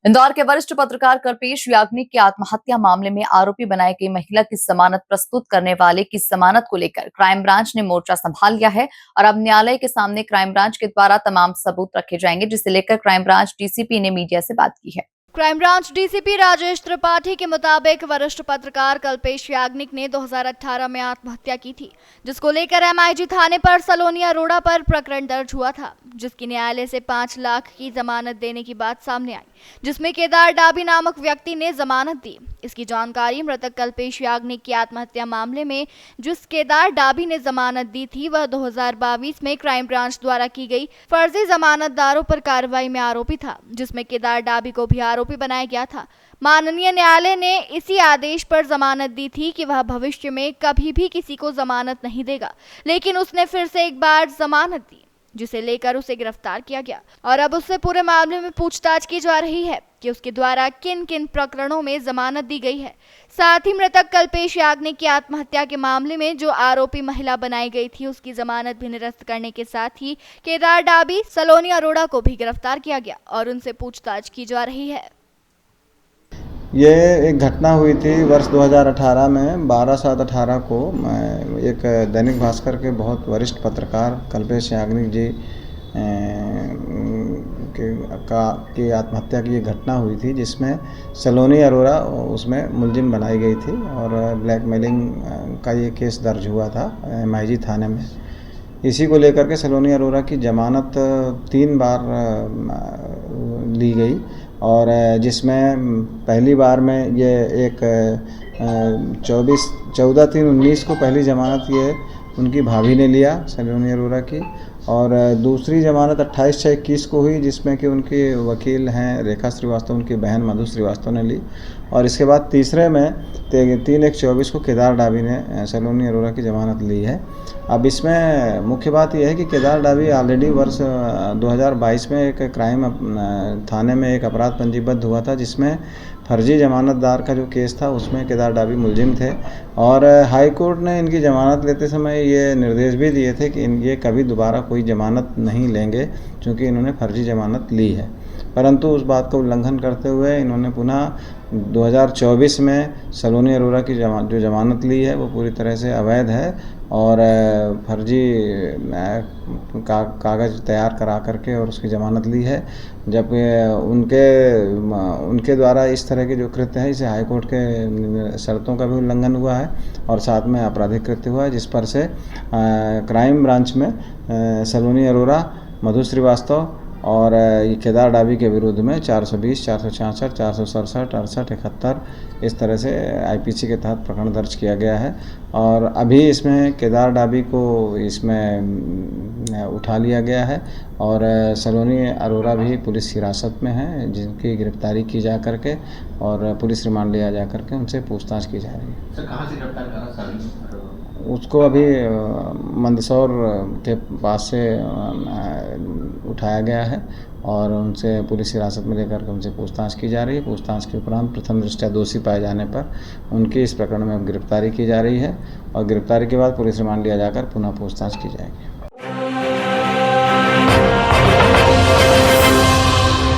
इंदौर के वरिष्ठ पत्रकार कल्पेश याग्निक की आत्महत्या मामले में आरोपी बनाई गई महिला की जमानत प्रस्तुत करने वाले की जमानत को लेकर क्राइम ब्रांच ने मोर्चा संभाल लिया है और अब न्यायालय के सामने क्राइम ब्रांच के द्वारा तमाम सबूत रखे जाएंगे, जिसे लेकर क्राइम ब्रांच डीसीपी ने मीडिया से बात की है। Crime branch DCP Rajesh Tripathi के मुताबिक वरिष्ठ पत्रकार कल्पेश याग्निक ने 2018 में आत्महत्या की थी, जिसको लेकर एमआईजी थाने पर सलोनी अरोड़ा पर प्रकरण दर्ज हुआ था, जिसकी न्यायालय से 5 लाख की जमानत देने की बात सामने आई, जिसमें केदार डाबी नामक व्यक्ति ने जमानत दी। इसकी जानकारी मृतक कल्पेश याग्निक की आत्महत्या मामले में जिस केदार डाबी ने जमानत दी थी, वह 2022 में क्राइम ब्रांच द्वारा की गई फर्जी जमानतदारों पर कार्रवाई में आरोपी था, जिसमें केदार डाबी को भी आरोपी बनाया गया था। माननीय न्यायालय ने इसी आदेश पर जमानत दी थी कि वह भविष्य में कभी भी किसी को जमानत नहीं देगा, लेकिन उसने फिर से एक बार जमानत दी, जिसे लेकर उसे गिरफ्तार किया गया और अब उससे पूरे मामले में पूछताछ की जा रही है कि उसके द्वारा किन किन प्रकरणों में जमानत दी गई है। साथ ही मृतक कल्पेश याग्निक की आत्महत्या के मामले में जो आरोपी महिला बनाई गई थी, उसकी जमानत भी निरस्त करने के साथ ही केदार डाबी, सलोनी अरोड़ा को भी गिरफ्तार किया गया और उनसे पूछताछ की जा रही है। ये एक घटना हुई थी वर्ष 2018 में 12/7/18 को एक दैनिक भास्कर के बहुत वरिष्ठ पत्रकार कल्पेश याग्निक जी की आत्महत्या की ये घटना हुई थी, जिसमें सलोनी अरोड़ा उसमें मुलजिम बनाई गई थी और ब्लैकमेलिंग का ये केस दर्ज हुआ था एमआईजी थाने में। इसी को लेकर के सलोनी अरोड़ा की जमानत 3 बार ली गई और जिसमें पहली बार में ये एक 14/3/19 को पहली जमानत ये उनकी भाभी ने लिया सलोनी अरोड़ा की, और दूसरी जमानत 28/6/21 को हुई, जिसमें कि उनके वकील हैं रेखा श्रीवास्तव, उनकी बहन मधु श्रीवास्तव ने ली, और इसके बाद तीसरे में 3/1/24 को केदार डाबी ने सलोनी अरोड़ा की जमानत ली है। अब इसमें मुख्य बात यह है कि केदार डाबी ऑलरेडी वर्ष 2022 में एक क्राइम थाने में एक अपराध पंजीबद्ध हुआ था, जिसमें फर्जी जमानतदार का जो केस था उसमें केदार डाबी मुलजिम थे, और हाई कोर्ट ने इनकी जमानत लेते समय ये निर्देश भी दिए थे कि ये कभी दोबारा कोई जमानत नहीं लेंगे, क्योंकि इन्होंने फर्जी जमानत ली है। परंतु उस बात का उल्लंघन करते हुए इन्होंने पुनः 2024 में सलोनी अरोड़ा की जो जमानत ली है वो पूरी तरह से अवैध है और फर्जी कागज़ तैयार करा करके और उसकी ज़मानत ली है, जब उनके द्वारा इस तरह के जो कृत्य है इसे हाईकोर्ट के शर्तों का भी उल्लंघन हुआ है और साथ में आपराधिक कृत्य हुआ है, जिस पर से क्राइम ब्रांच में सलोनी अरोड़ा, मधु श्रीवास्तव और ये केदार डाबी के विरुद्ध में 420, 466, 467, 68, 71 इस तरह से आईपीसी के तहत प्रकरण दर्ज किया गया है। और अभी इसमें केदार डाबी को इसमें उठा लिया गया है और सलोनी अरोड़ा भी पुलिस हिरासत में है, जिनकी गिरफ्तारी की जा करके और पुलिस रिमांड लिया जा करके उनसे पूछताछ की जा रही है। सर, कहाँ से गिरफ्तार करा? उसको अभी मंदसौर के पास से उठाया गया है और उनसे पुलिस हिरासत में लेकर के उनसे पूछताछ की जा रही है। पूछताछ के उपरांत प्रथम दृष्टया दोषी पाए जाने पर उनकी इस प्रकरण में गिरफ्तारी की जा रही है और गिरफ्तारी के बाद पुलिस रिमांड लिया जाकर पुनः पूछताछ की जाएगी।